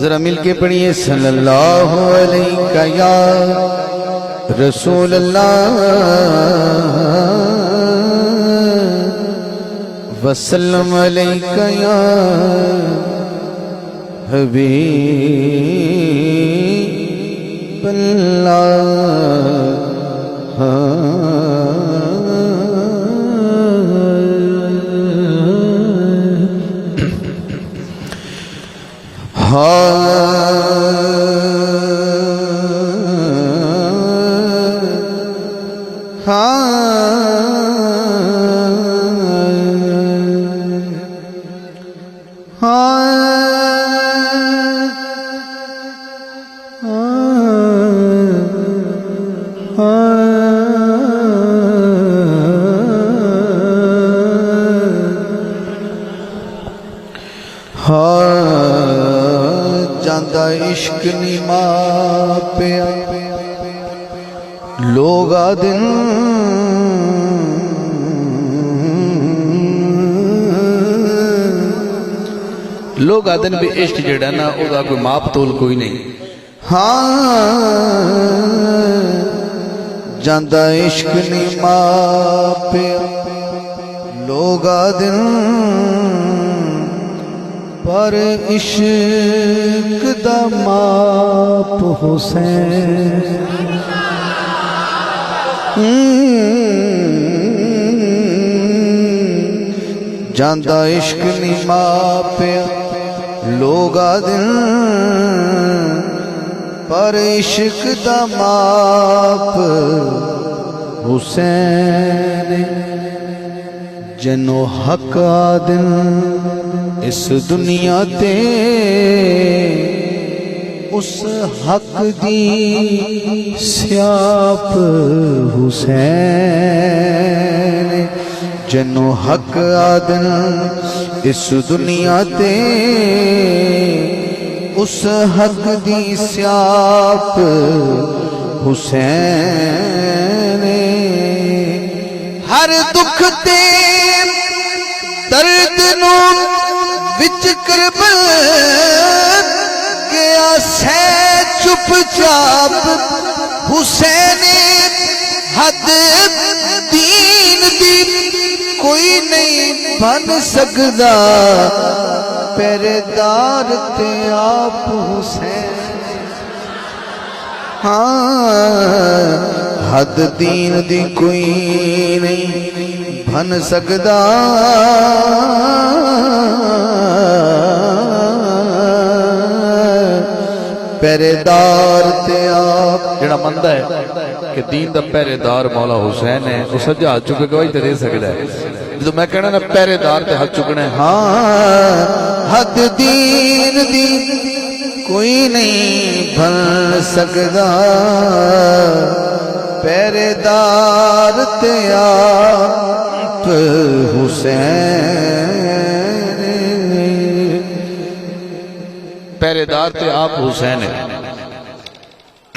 ذرا مل کے پڑھیے صلی اللہ علیہ یا رسول اللہ وسلم علیہ یا حبیب جاندہ عشق نہیں ماپیا لوگ آدن بھی عشق جڑا نا او دا کوئی ماپ تول کوئی نہیں جاندہ عشق نہیں ماپیا لوگ آدن پر عشق دا ماپ حسین جاندہ عشق نہیں ماپیا لوگ آدن پر عشق دا ماپ حسین جنو حق آدن اس دنیا تے اس حق دی سیاپ حسین جنو حق آدن اس دنیا تے اس حق دی سیاپ حسین ہر دکھ تے درد نو وچ کربل گیا سے چپ چاپ حسین حد دین دی کوئی نہیں بن سکدا پہرے دار تے آپ حسین حد دین دی کوئی نہیں بن سکدا پہرے دار تے آپ جڑا مندہ ہے کہ دین دا پہرے دار مولا حسین ہے وہ سجا ہاتھ چکے گواہی تے دے سکتا ہے جو میں کہنا نا پہرے دار تے ہاتھ چکنے حد دین دی کوئی نہیں بن سکدا پہرے دار تے آپ حسین پہرے دار تے آپ حسین ہے